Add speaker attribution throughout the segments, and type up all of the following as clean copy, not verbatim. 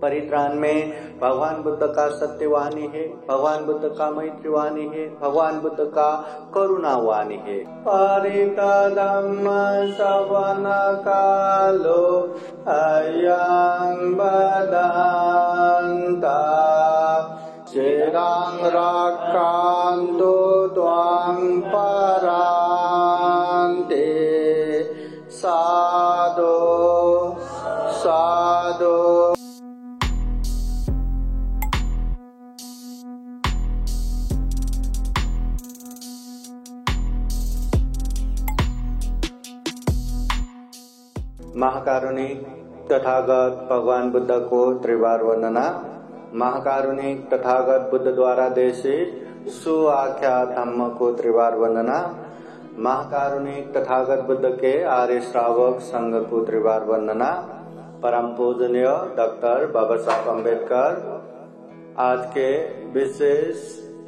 Speaker 1: परित्राण में भगवान बुद्ध का सत्यवाणी है, भगवान बुद्ध का मैत्रीवाणी है, भगवान बुद्ध का करुणावाणी है। परितधम्म श्रवण कालो अयं बदन्ता चिरं रक्षन्तु त्वां परान्ते साधु साधु। महाकारुणिक तथागत भगवान बुद्ध को त्रिवार वंदना। महाकारुणिक तथागत बुद्ध द्वारा देशित सुआख्या धम्म को त्रिवार वंदना। महाकारुणिक तथागत बुद्ध के आर्य श्रावक संघ को त्रिवार वंदना। परम पूजनीय डॉक्टर बाबा साहब अम्बेडकर आज के विशेष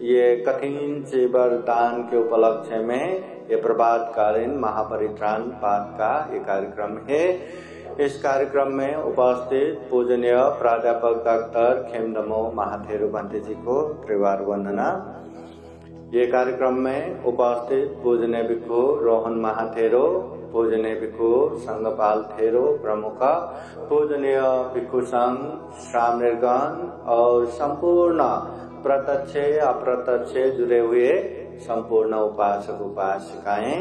Speaker 1: ये कठिन जीवन दान के उपलक्ष्य में ये प्रभातकालीन महापरित्राण पाठ का ये कार्यक्रम है। इस कार्यक्रम में उपस्थित पूजनीय प्राध्यापक डॉक्टर खेमदमो महाथेरो भंते जी को त्रिवार वंदना। ये कार्यक्रम में उपस्थित पूजनीय भिक्षु रोहन महाथेरो, पूजनीय भिक्षु संघपाल थेरो प्रमुख, पूजनीय भिक्षु संघ श्राम निर्गण और संपूर्ण प्रत्यक्ष अप्रत्यक्ष जुड़े हुए संपूर्ण उपासक उपासिकाएं,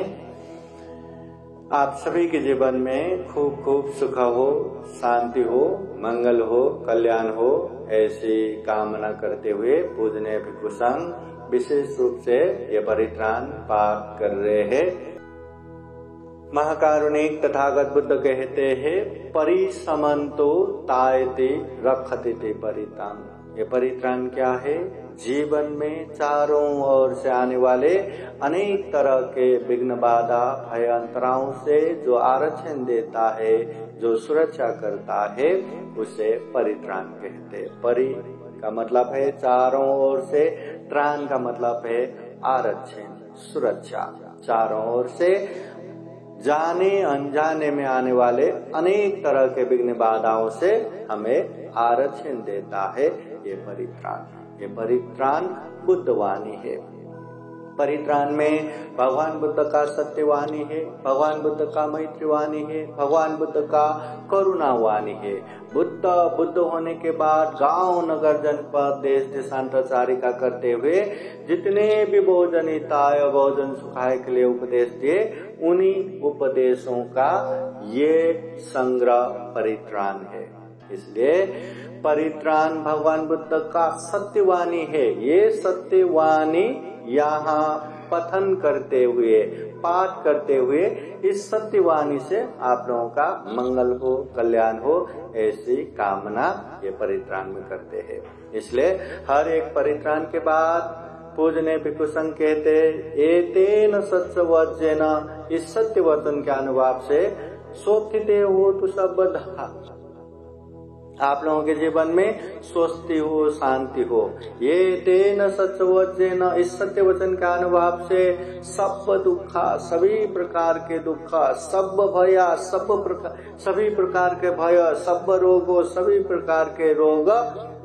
Speaker 1: आप सभी के जीवन में खूब खूब सुख हो, शांति हो, मंगल हो, कल्याण हो, ऐसी कामना करते हुए पूजनीय भिक्षु संघ विशेष रूप से ये परित्राण पाठ कर रहे हैं। महाकारुणिक तथागत बुद्ध कहते हैं परिसमन्तो तायते रक्षते परित्राण। ये परित्राण क्या है? जीवन में चारों ओर से आने वाले अनेक तरह के विघ्न बाधा भय अंतराओं से जो आरक्षण देता है, जो सुरक्षा करता है, उसे परित्राण कहते हैं। परि का मतलब है चारों ओर से, त्राण का मतलब है आरक्षण, सुरक्षा। चारों ओर से जाने अनजाने में आने वाले अनेक तरह के विघ्न बाधाओं से हमें आरक्षण देता है ये परित्राण। ये परित्राण बुद्धवाणी है। परित्राण में भगवान बुद्ध का सत्यवाणी है, भगवान बुद्ध का मैत्रीवाणी है, भगवान बुद्ध का करुणावाणी है। बुद्ध होने के बाद गांव नगर जनपद देश देशांतरचारिका करते हुए जितने भी भोजन हिताय भोजन सुखाय के लिए उपदेश दिए, उन्हीं उपदेशों का ये संग्रह परित्राण है। इसलिए परित्राण भगवान बुद्ध का सत्यवाणी है। ये सत्यवाणी यहाँ पठन करते हुए, पाठ करते हुए इस सत्यवाणी से आप लोगों का मंगल हो, कल्याण हो, ऐसी कामना ये परित्राण में करते हैं। इसलिए हर एक परित्राण के बाद पूजनीय भिक्षु संघ कहते एतेन सत्यवचनेन, इस सत्य वचन के अनुभाव से शोथिते हो तो सर्वदा, आप लोगों के जीवन में स्वस्थि हो, शांति हो। ये तेन सत्यवचनेन, इस सत्य वचन के अनुभव से सब दुख, सभी प्रकार के दुख, सब भय, सभी प्रकार के भय, सब रोगों, सभी प्रकार के रोग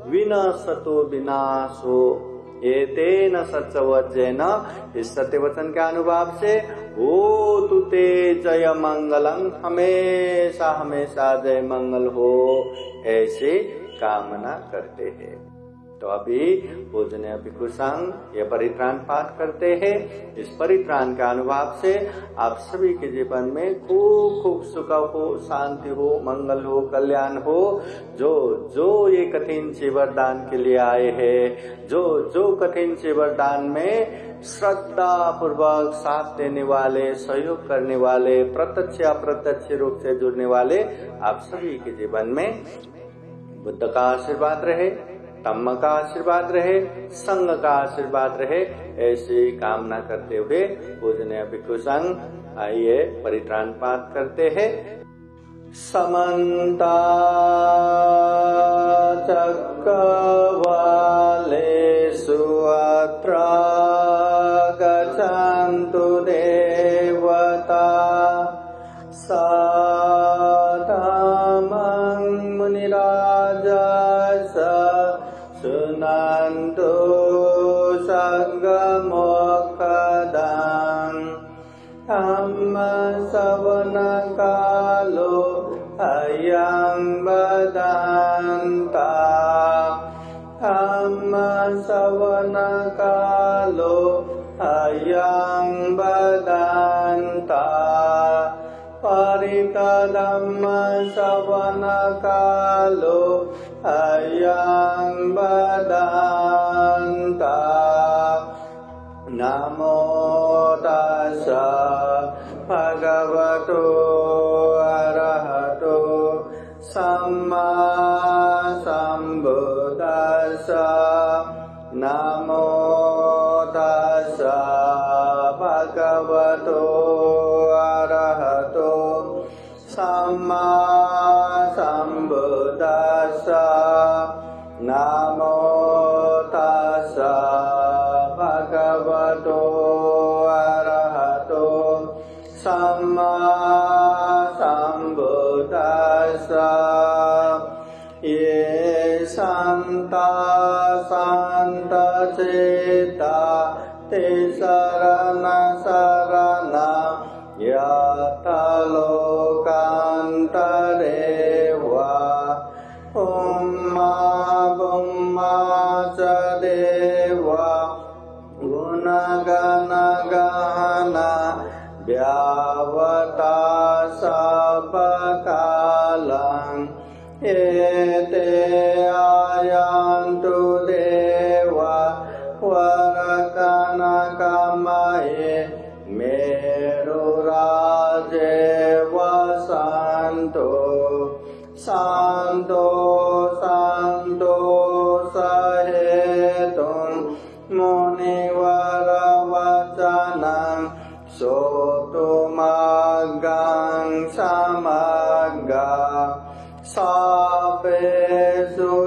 Speaker 1: विनाशतो विनाशो। ये तेन सत्यवचनेन, इस सत्य वचन के अनुभव से हो तुते जय मंगलम, हमेशा हमेशा जय मंगल हो, ऐसे कामना करते हैं। तो अभी पूजनीय भिक्षु संघ ये परित्राण पाठ करते हैं। इस परित्राण के अनुभव से आप सभी के जीवन में खूब खूब सुख हो, शांति हो, मंगल हो, कल्याण हो। जो ये कठिन जीवरदान के लिए आए हैं, जो कठिन जीवरदान में श्रद्धा पूर्वक साथ देने वाले, सहयोग करने वाले, प्रत्यक्ष अप्रत्यक्ष रूप से जुड़ने वाले, आप सभी के जीवन में बुद्ध का आशीर्वाद रहे, धम्म का आशीर्वाद रहे, संघ का आशीर्वाद रहे, ऐसी कामना करते हुए पूजनीय भिक्षु संघ आइए परित्राण पाठ करते हैं। समन्ता चक्रवालेषु अत्र गच्छन्तु देवता साधमं मुनिराजा sunantu sanggamokkhadang dhamma savana kalo ayang badanta dhamma savana kalo ayang badanta parita dhamma savana kalo ayang badanta namo tassa bhagavato arahato samma sambuddhassa namo tassa bhagavato arahato samma sambuddhassa namo tassa bhagavato arahato samma sambuddhassa ye santa santa citta te sarana sarana yata lokantarewa umma bumma cadewa gunagana gana vyavata sabakalang ete ayantu dewa varakana kamaye meruraje vasanto santo santo sahetum muniwara vacanang sotumagang samagga sapesu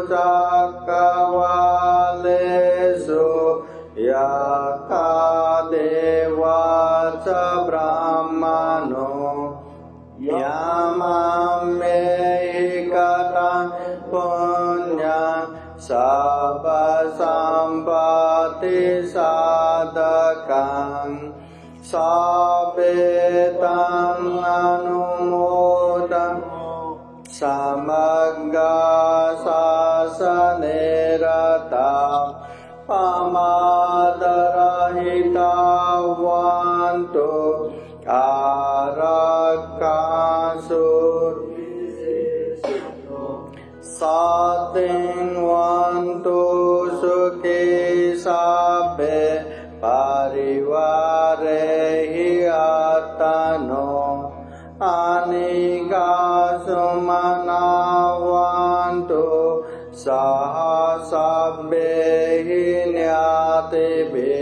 Speaker 1: cakkawalesu yakadewa ca brahmano yamamekata punya sabba sampati sadakang sabetam anumodam samagga sasanerata pamadharahita vantu arakasur sating vantu sukhi sabbe parivarehi atano anika sumana vantu sahasabbehi nyatebe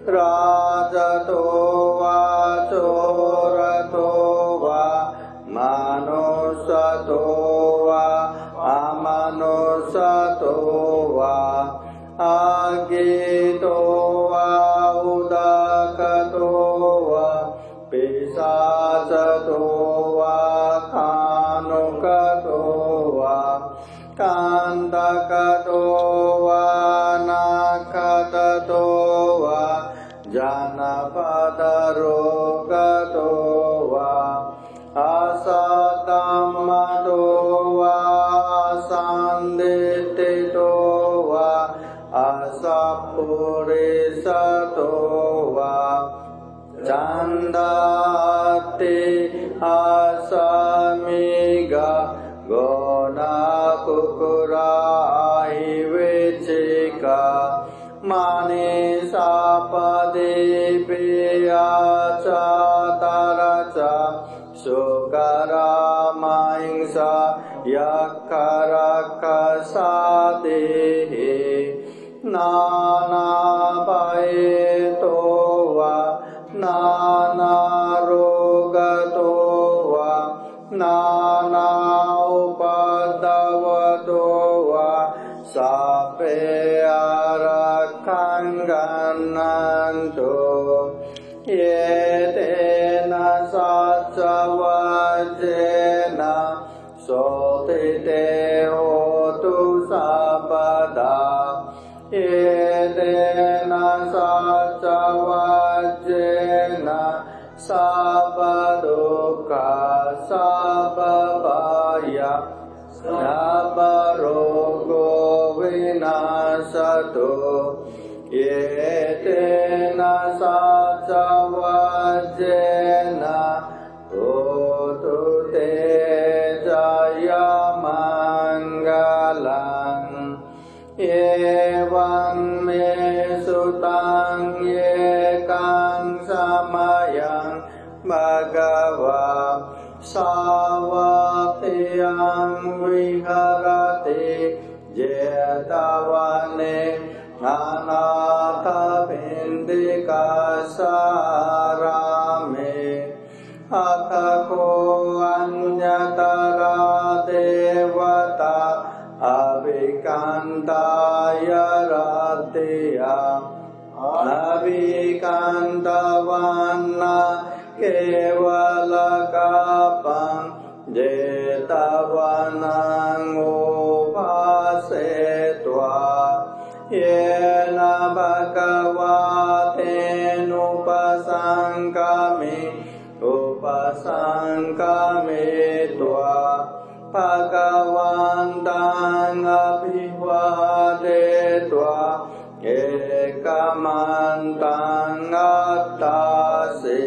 Speaker 1: rajato va chorato va manusato va amanusato va agito va udakato va pisasato va kanukato va kandakato va nakatato va janapadaro va asadammato va asanditito va asapurisato va candati asamiga gona kukurahi vicika mani sapadi piyaca taraca sukara mahingsa yakaraka sadihi nana paeto va nana rogato va nana upadavato va sape arakhangananto yetena sacavajena sotite hotu sabada येतेन सच्च वज्रेण सर्वदुःखा सर्वभय सर्वरोगो विनाशतो येतेन सच्च वज्रेण होतु ते जयमङ्गलम् एवं मे सुतं एकं समयं भगवा सावत्यं विहरति जेतवने अनाथपिण्डिकासारामे अथ को अन्यतरा देवता अभिकान्ताय रतिया अभिकान्तवन्न केवलकपं जेतवनमुपासेत्वा येन भगवतेनुपसङ्गमे उपसङ्गमेत्वा भगवन्तं अभिवादयित्वा एकमन्तं अत्तासि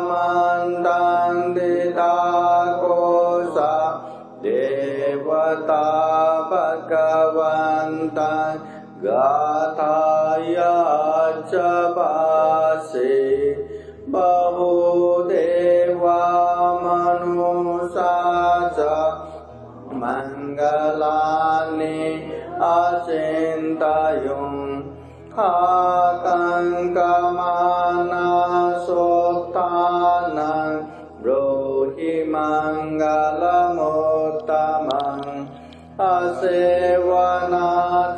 Speaker 1: एकमन्तं दिदाकोश देवता भगवन्तं गाथाय च भासि बहुदेवा मनुषा च मङ्गलानि अचिन्तयन् आतङ्कमानसोत्थानं ब्रूहि मङ्गलमुत्तमम् असेवना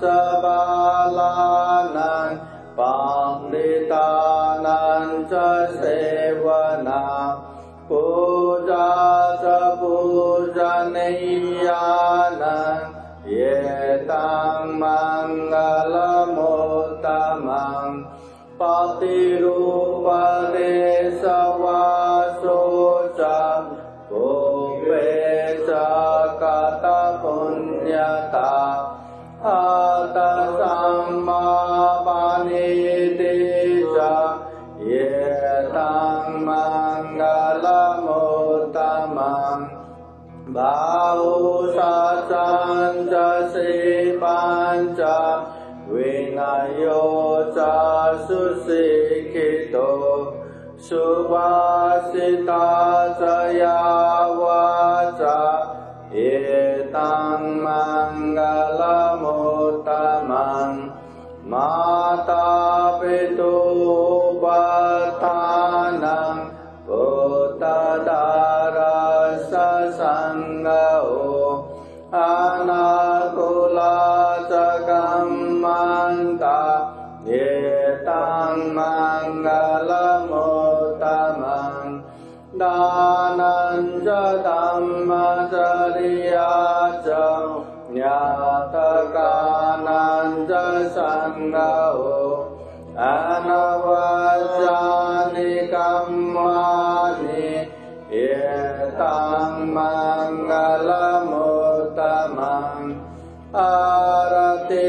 Speaker 1: च बालानां पण्डितानां च सेवना पूजा च पूजनीयानां एतं मङ्गलमुत्तमम् पतिरूपदेशवासो च पूर्वे च कतपुण्यता हतसम्मापनीति च एतं मङ्गलमुत्तमम् भावुषाचं च सेवां च विनयो च सुशिक्षितो सुभाषिता च यावाचा एतं मङ्गलमुत्तमम् माता पितुपथानं पुत्रदारससङ्गो अनाकुला च गम्मन्ता एतं मङ्गलमुत्तमम् दानं च धम्मचर्या च ज्ञातकानां च सङ्गो अनवद्यानि कर्माणि एतं मङ्गलमुत्तमम् आरति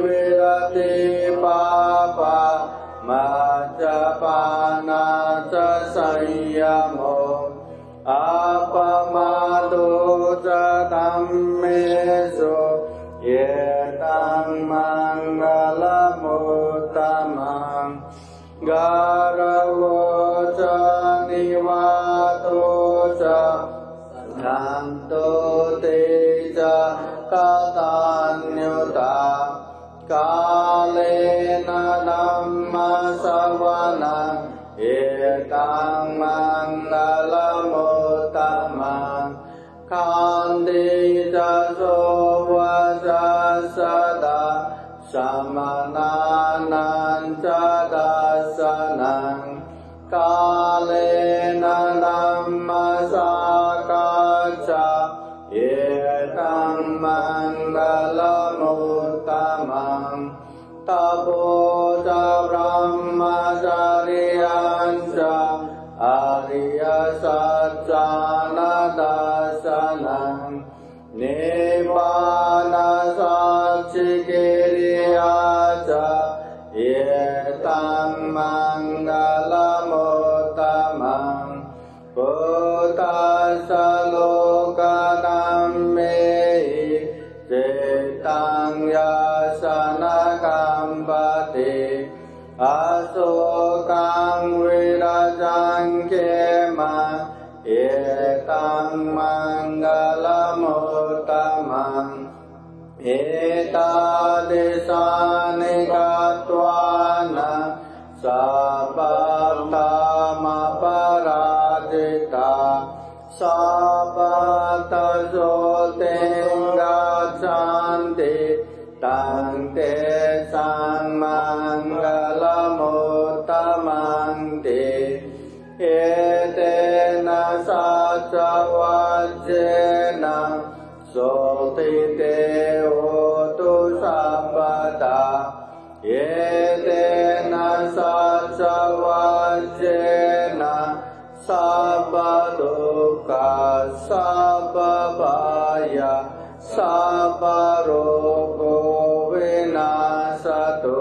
Speaker 1: विरति पापा मज्जपाना च संयमो अपमादो च धम्मेषु एतं मङ्गलमुत्तमम् गारवो च निवातो च शान्तो ते च कथान्युता कालेन धम्मश्रवणम् एतं मङ्गलमुत्तमम् कान्ति च सोवच सदा समनानां च दर्शनं कालेन धम्मशाखा च एतं मङ्गलमुत्तमम् निब्बानसाक्षिकिरिया च एतं मङ्गलमुत्तमम् पुतस्य लोकनं मेहि चित्तं यशनकम्पते अशोकं विरजं क्षेम एतं मङ्गलमुत्तमम् एतादृशानि गत्वा न सपत्तमपराजिता सपत्तज्योतिं गच्छन्ति तं तेषां मङ्गलमुत्तमं ते एतेन सचवज्रेण सोतिते होतु सर्वदा एतेन सचवज्रेण सर्वदुःख सर्वभय सर्वरोगो विनाशतु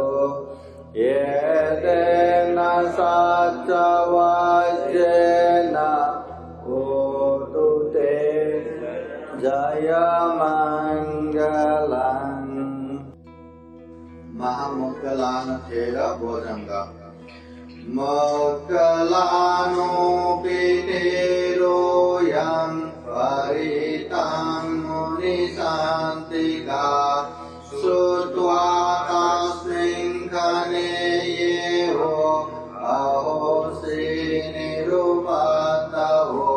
Speaker 1: एतेन सचवज्रेण होतु ते जयमङ्गलम्। महामङ्गलान् खेल भोजङ्ग मङ्गलानोऽपितेरोऽयं परितं मुनिशान्तिका श्रुत्वा तस्मिन् खनेयेहो अहोसि निरुपतवो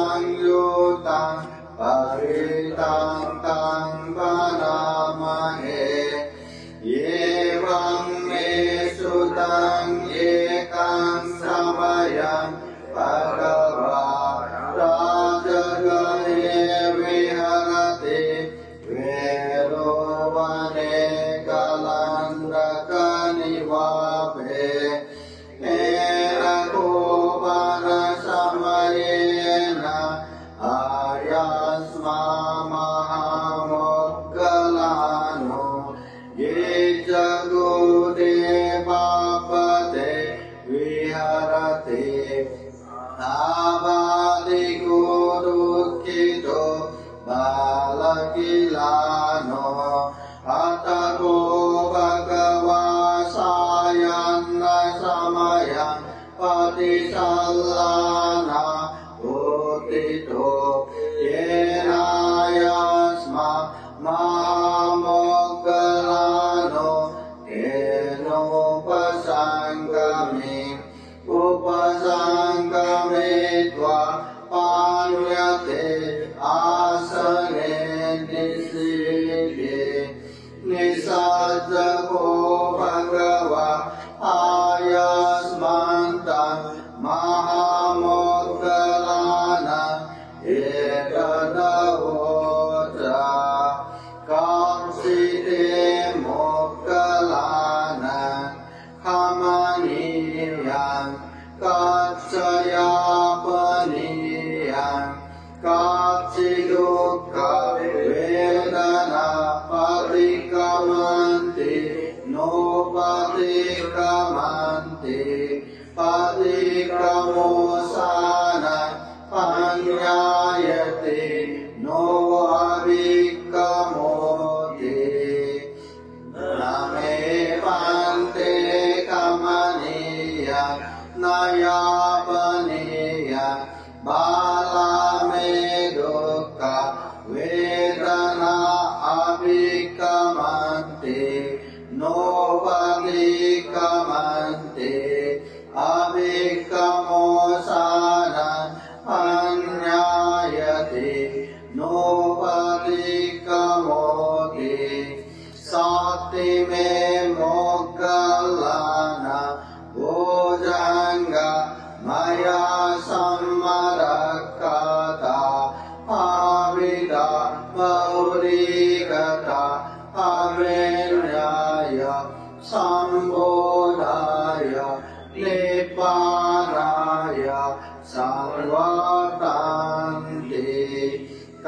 Speaker 1: भोजङ्गबलसंयुतं परितं तं वनामहे एवं मे श्रुतं एकं समयं भगवान् राजगणे विहरति वेरोवने कलन्दकनिवापे समयेन आयास्मा महामङ्गलानो ये जगुदेवापते विहरते आवादिको दुःखितो बालकिलानो अतको भगवासायन्न समयं पतिसल्लाना भूतितो येनायास्मा महामङ्गलानो येनोपसङ्गमे उपसङ्गमेत्वा पाण्यते आसने निषेधे निसज्जको भगवा आयास्मन्तं महामङ्गलान् एतदवोच कांसिते मोक्कलान् खमनीयं काक्षयापनीयं काक्षिदुःख वेदना परिक्रमन्ति नोपतिक्रमन्ति पतिक्रमोसान पञ्जायते नो अविक्रमोति न मे पन्ते कमनीय न यापनीय बाला मे दुःख वेदना अविक्रमन्ति नोपतिक्रमन्ति अविक्रमोसान पञ्जायते नोपति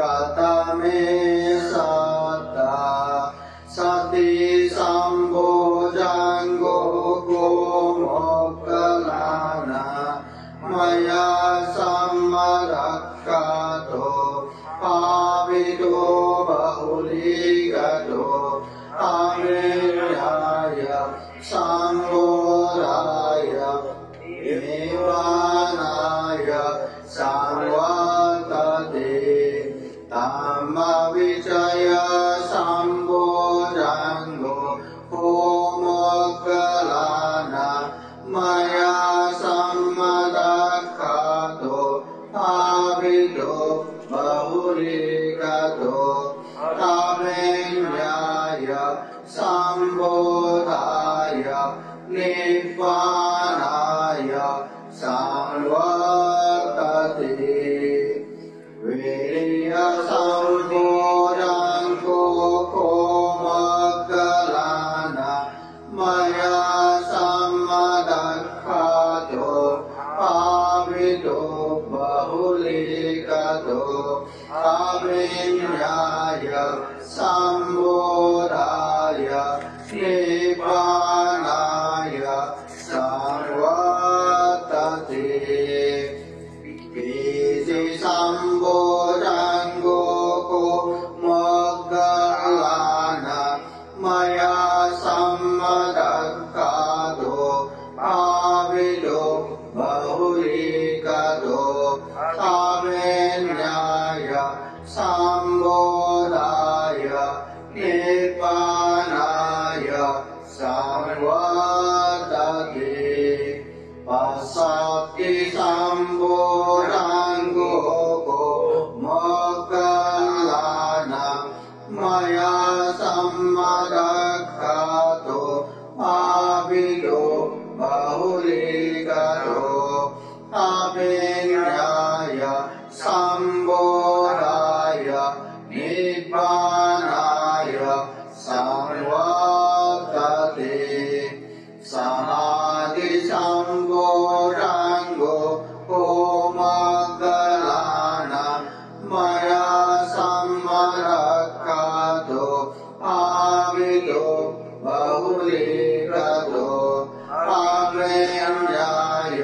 Speaker 1: कतमे सत्ता सति सम्भोजङ्गो गोमोक्खलाना मया सम्मरक्खातो पावितो बहुलीगतो आमेर्याय सम्बोधाय निवानाय संवर्तते तमविजय सम्भोजङ्गो होमोक्खलाना मया सम्मदक्खातो पावितो बहुलीगतो आमेर्याय सम्बोधाय निवानाय संवर्तते वीर्य सम्भोजङ्गो होमोक्खलाना मया सम्मदक्खातो पावितो बहुलीगतो आमेर्याय सम्बोधाय निवानाय संवर्तते इति सम्भोजङ्गो गोमोक्खलाना मया सम्मदक्खातो पावितो बहुलीगतो आमेर्याय सम्बोधाय निवानाय संवर्तते पश्यति सम्भोजङ्गो गोमोक्खलाना मया सम्मदक्खातो पावितो बहुलीगतो आमेर्याय सम्बोधाय निवानाय संवर्तते समाधि सम्भोजङ्गो होमोक्खलाना मया सम्मदक्खातो पावितो बहुलीगतो आमेर्याय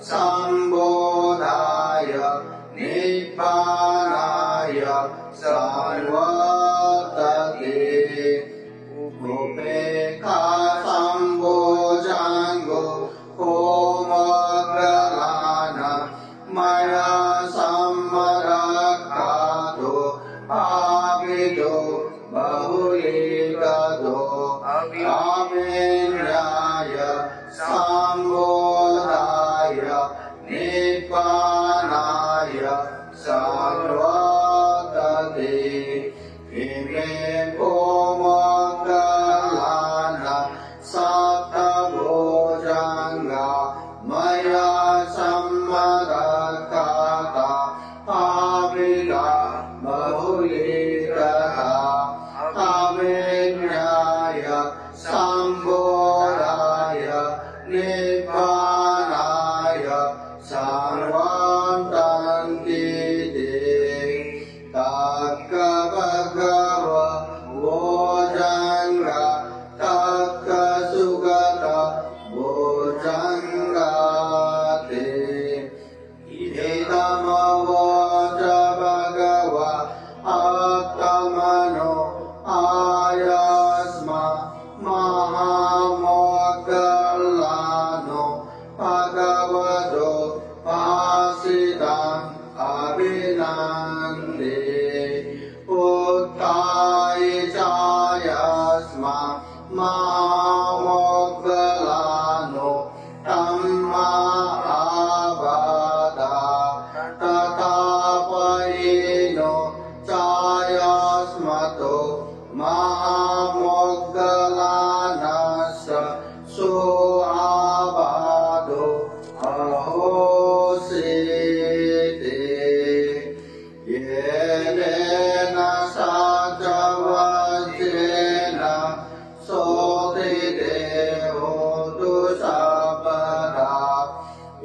Speaker 1: सम्बोधाय निवानाय संवर्तते उपेक्षा सम्भोजङ्गो होमोक्खलाना मया सम्मदक्खातो पावितो बहुलीगतो आमेर्याय सम्बोधाय निवानाय संवर्तते इमे गोमोक्खलाना सप्तभुजङ्गा मया सम्मदक्खाता पाविता बहुलीगता आमेर्याय सम्बोधाय निवानाय संवर्तन्ते तक्कभगव भोजङ्गा तक्कसुगत भोजङ्गाते इदमवोच भगव आत्मनो आयस्मा महामोक्खलानो भगवतो भासिताम् अभिनन्दे उत्थाय चायस्मा महामोक्खलानो तम्मा आबादा तथापयेनो चायस्मतो महामोक्खलानस्य सो आबादो अहोसेते येन साजवजेन सोते देवो दुषापदा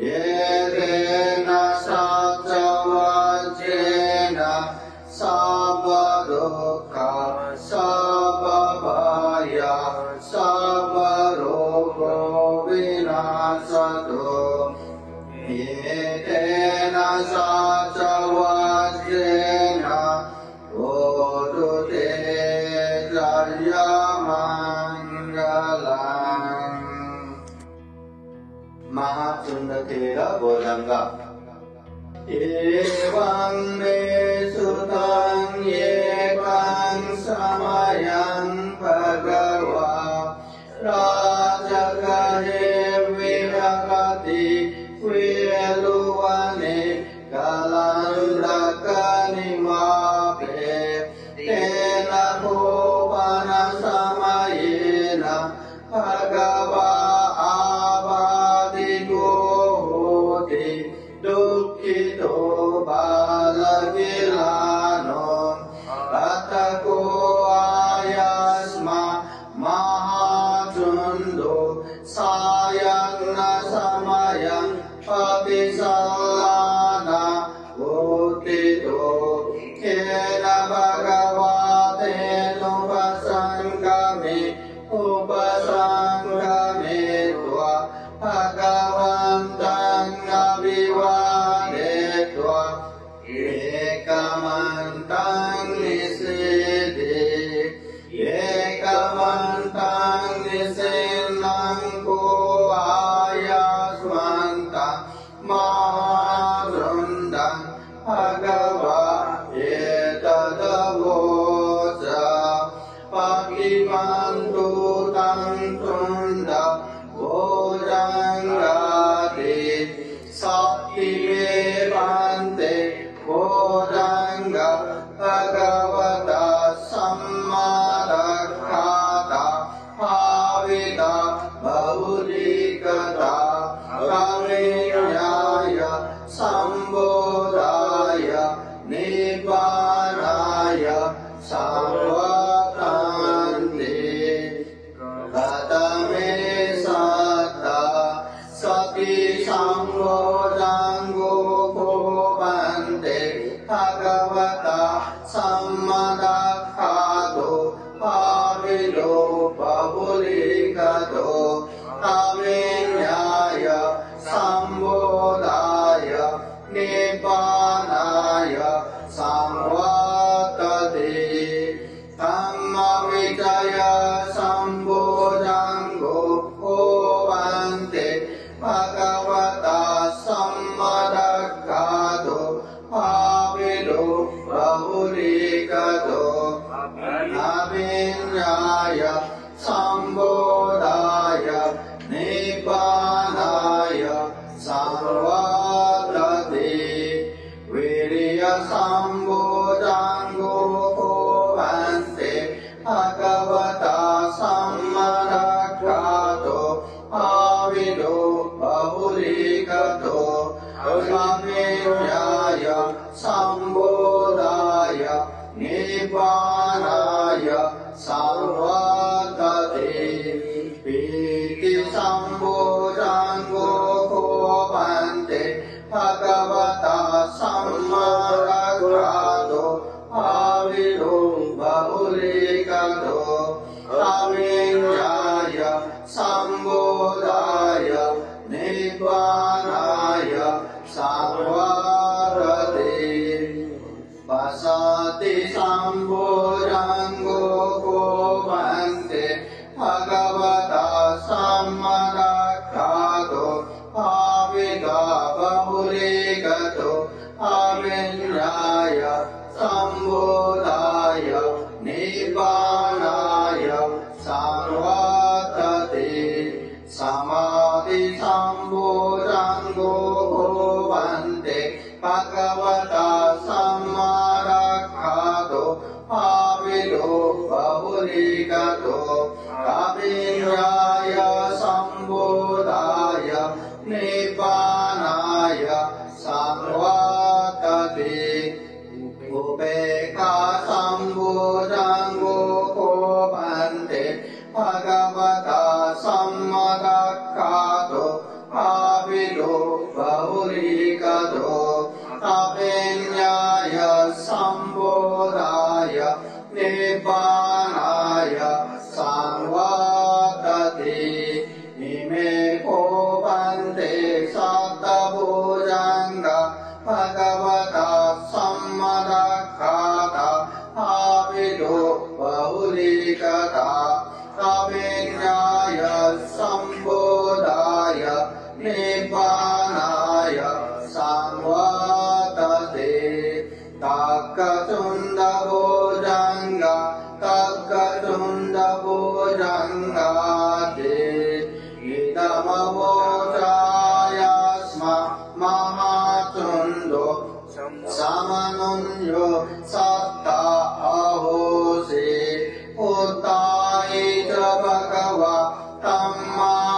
Speaker 1: येन साजवजेन sabba-dukkha sabba-bhaya sabba-rogo vinasatu yetena saca vajrena odute jaya mangalam. Mahacundathera Bodhanga. Evam me sutang yekang samayang bhagava rajagahe vinakati Veluvane kalandakani mape tena bhovana samayena bhagava abadigo hote dukkito balagilano atako ayasma mahajundo sayagna samayang papisallana utito kena bhagavate upasangame tva bhagavantang abhivadetva ekamantang nisenang ko ayasmanta mahajundang bhagava etadavoca pakimantu tang tunda bojangati sakti bante bojanga bhagavata sammadakkhata bhavita bhaudikata ramenyaya sambodhaya nibbanaya sarvatante gatame satta sati sambojango bhante bhagavata sammadakkhado bhavilo bhavulikado amenyaya sambodhaya nibbanaya samvatate dhammavicaya sambojango bhante bhagavata sammadakkhado bhavilo bhavulikado amenyaya sambodhaya nibbanaya samvatate viriya sambojango bhante bhagavata sammadakkhado bhavilo bhavulikado amenyaya sambodhaya nibbanaya samvatate piti sambojango bhante bhagavata sammadakkhado bhavilo bhavulikado amenyaya sambodhaya nibbanaya samvatate pasati sambojango bhante bhagavata sammadakkhado bhavita bhavulikado amenyaya sambodhaya nibbanaya samvatate samadhi sambojango bhante bhagavata sammadakkhado bhavilo bhavulikado amenyaya sambodhaya nibbanaya samvatate upekha sambojango bhante bhagavata sammadakkhado bhavilo bhavulikado amenyaya sambodhaya
Speaker 2: Kakachundabojanga Kakachundabojanga Idamavojayasma Mahachundo Samanunyo Satta Ahosi Uttaita Bhagava Tammapada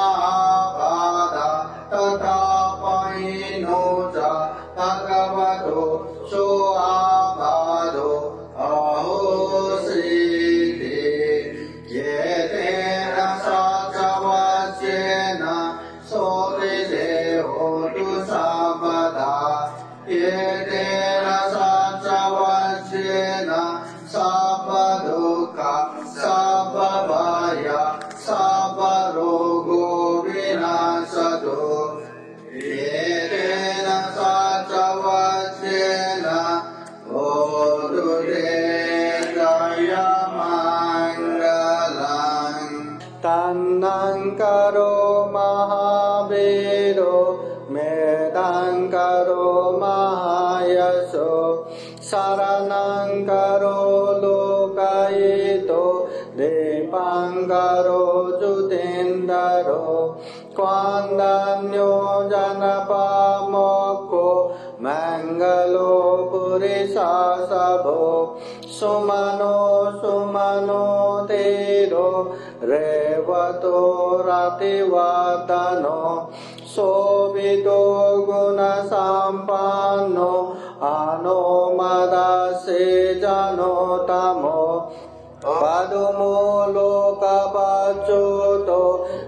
Speaker 2: Tatapahinoja Bhagavato Soabado Ahositi Yetena Satavachena Sotise Hotu Sabada Yetena Satavachena Sabaduka Sababaya Sabarogo Vinasado Yetena Satavachena Odudendaya Mangalam Tannankaro Mahaviro Medankaro Mahayaso Saranankaro Lokayito Depankaro Judendaro Kwandanyo Janapamoko Mangalo Purisasabo Sumano Sumano Tero Revato Rativatano Sobito Guna Sampano Anomadase Janotamo Padumo Lokapachuto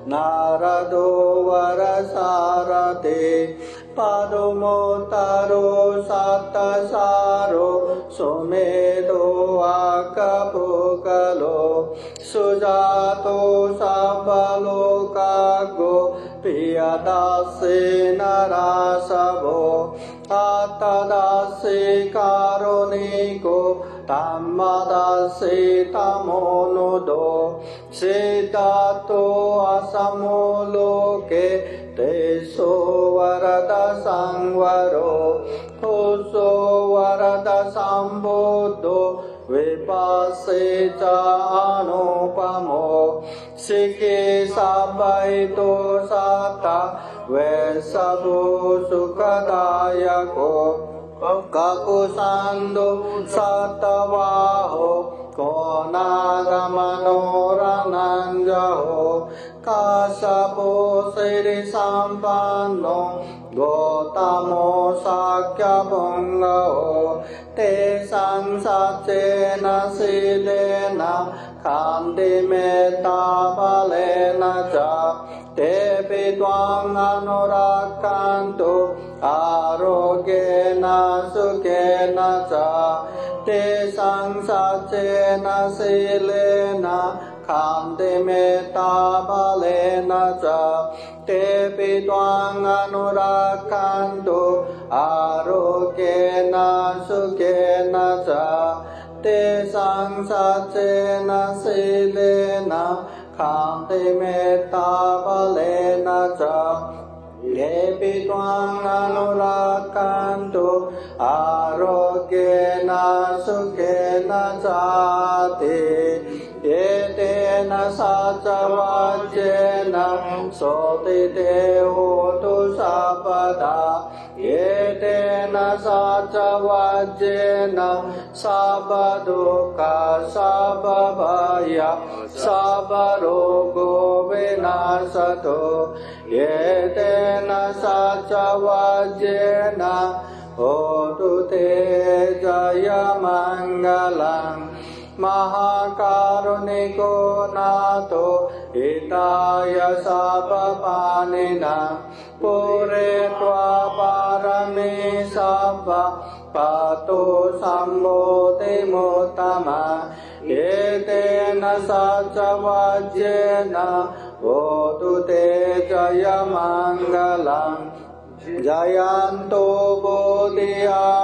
Speaker 2: Narado Varasarate Padumo Taro Satasaro Sumedo Akapukalo Sujato Sabalokago Piyadase Narasavo Atadase Karoniko Tammadase Tamonodo Siddhato Asamoloke Teso Varada Sangvaro Hoso Varada Sambuddho Vipasecha Anupamo Sikhi Sabaito Sata Vesabu Sukadayako Kakusando Satavaho Konagamano Rananjaho Kasapo Siri Sampano Gotamo Sakya Bungao Te Sansachena Silena Kandi Metta Balena Cha Te Pidwang Anurakanto Arogena Sukena Cha Te Sansachena Silena Kandi Metta Balena Cha Te Pidwang Anurakanto Arogena Sukena Cha Te Sansachena Silena Kandi Metta Balena Cha Te Pidwang Anurakanto Arogena Sukena Chati Yetena Satavajena Sotite Hotu Sabada Yetena Satavajena Sabaduka Sababaya Sabarogo Vinasato Yetena Satavajena Hotu Te Jaya Mangalam Mahakaruniko Nato Itaya Sabapanina Pure Tva Parami Sabba Pato Sambote Mutama Yetena Satavajena Hotu Te Jaya Mangalam Jayanto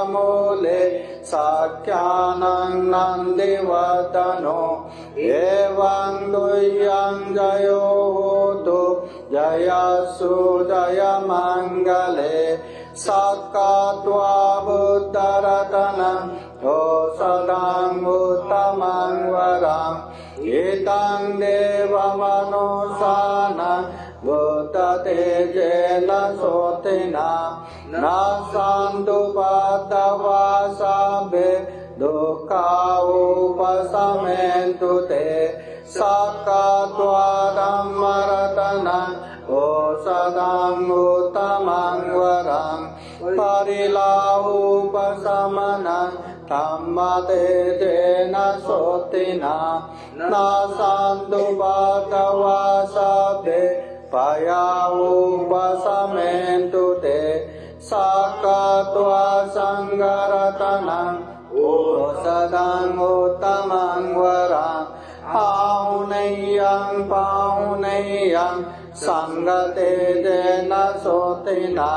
Speaker 2: Bodhiyamole Sakyanang Nandivadano Evan Duyang Jayo Hotu Jayasu Jaya Mangale Sakatva Buddharatana ओषधं उत्तमं वरं एतं देवमनुशानं भूततेजेन सोतिना न सन्तु बद्धवा सभ्ये दुःखा उपशमयन्तु ते सक्कत्वादमरतनं ओषधं उत्तमं वरं परिलाहोपशमनं धम्मतेजेन सोतिना न सन्तु बद्धवा सभ्ये भया उपशमयन्तु ते सक्कत्वा संगरतनं ओषधं उत्तमं वरं पाहुनय्यं संगतेजेन सोतिना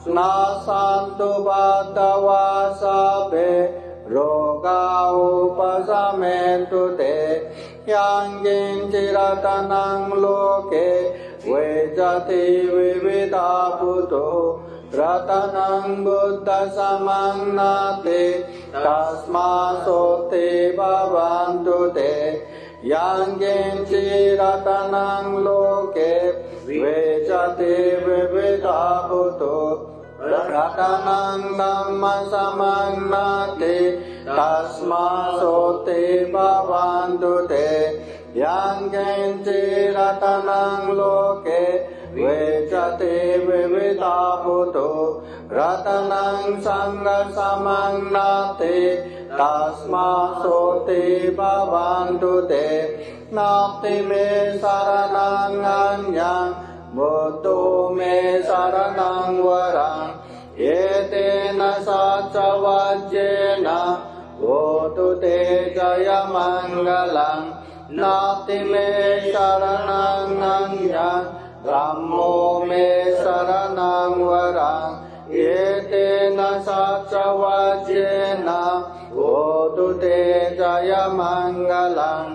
Speaker 2: न सन्तु बद्धवा सभ्ये रोगा उपशमयन्तु ते यं किञ्चिरतनं लोके वेजति विविधा भूतो रतनं बुद्धसमं नास्ति तस्मात्सोते भवन्तु ते यं किञ्चिरतनं लोके वेजति विविधा भूतो रतनं धम्मसमं नास्ति तस्मात्सोते भवन्तु ते यं किञ्चिरतनं लोके वेचते विविधा भूतो रतनं संगसमं नास्ति तस्मात्सोते भवन्तु ते नास्ति मे शरणं अन्यं बुद्धो मे शरणं वरं एतेन सच्चवज्जेन भूतु ते जयमङ्गलं नास्ति मे शरणं अन्यं ब्रह्मो मे शरणं वरं एतेन सच्चवज्जेन भूतु ते जयमङ्गलं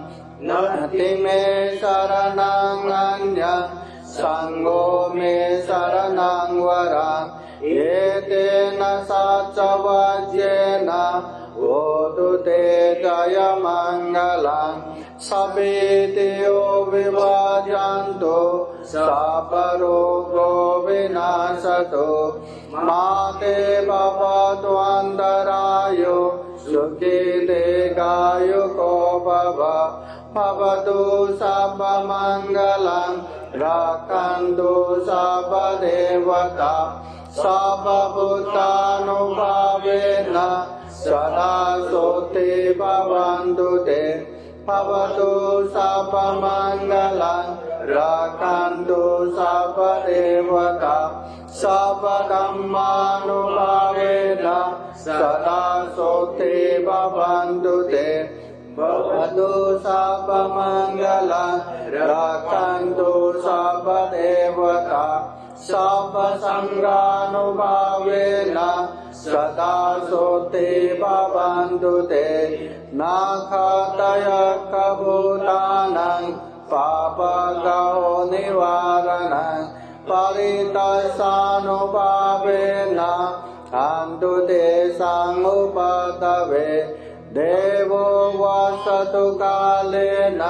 Speaker 2: नास्ति मे शरणं अन्यं संगो मे शरणं वरं एतेन सच्चवज्जेन भूतु ते जयमङ्गलं सवेतियो विभाजन्तु सपरोगो विनाशतो माते भवतु अन्तरायो सुखी दीर्घायुको भवतु सर्वमङ्गलं रक्षन्तु सर्वदेवता सर्वभूतानुभावेन सदा सोते भवन्तु ते भवतु सर्वमङ्गलं रक्षन्तु सर्वदेवता सर्वधर्मानुभावेन सदा सोते भवन्तु ते भवतु सर्वमङ्गलं रक्षन्तु सर्वदेवता सर्वसङ्गानुभावेन सदा सोते भवन्तु ते न खतयकभूतानां पापगो निवारणं परितसानुभावेन हन्तु तेषां उपतवे देवो वसतु कालेन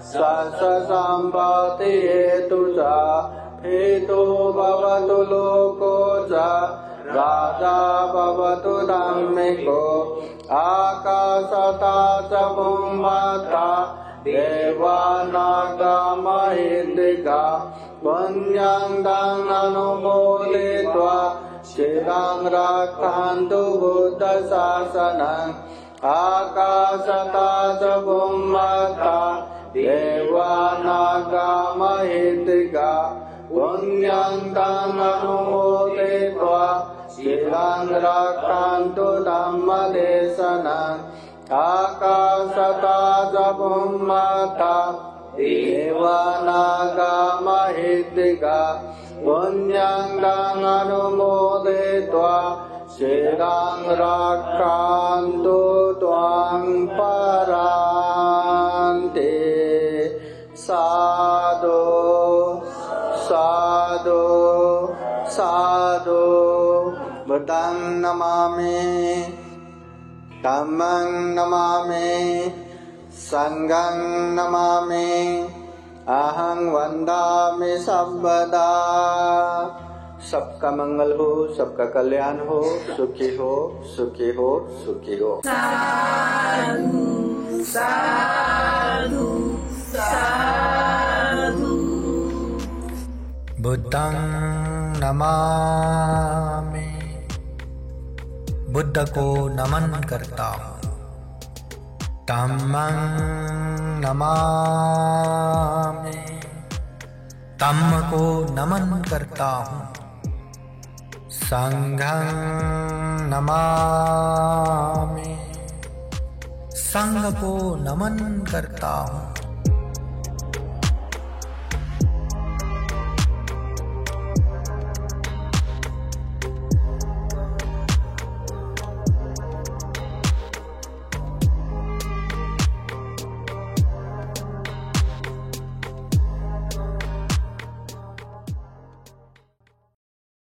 Speaker 2: स्वसम्पत्ति हेतु च हेतु भवतु लोको च राजा भवतु धार्मिको आकाशता च भूमता देवानागमहिन्द्रिका पुण्यं अनुमोदित्वा चिरं रक्षन्तु बुद्धशासनम् आकाशता च भूमता देवानागमहिन्द्रिका पुण्यं अनुमोदित्वा चिरं रक्षन्तु धम्मदेशनम् आकाशता च भूमता देवानागमहिन्द्रिका पुण्यं अनुमोदित्वा चिरं रक्षन्तु त्वां परान्ते साधु साधु साधु बुद्धं नमामि।
Speaker 1: धम्मं नमामि संघं नमामि अहं वन्दामि सर्वदा। सबका मंगल हो, सबका कल्याण हो, सुखी हो, सुखी हो, सुखी हो।
Speaker 3: साधु साधु साधु।
Speaker 2: बुद्धं नमामि, बुद्ध को नमन करता हूँ। धम्मं नमामि, धम्म को नमन करता हूँ। संघं नमामि, संघ को नमन करता हूँ।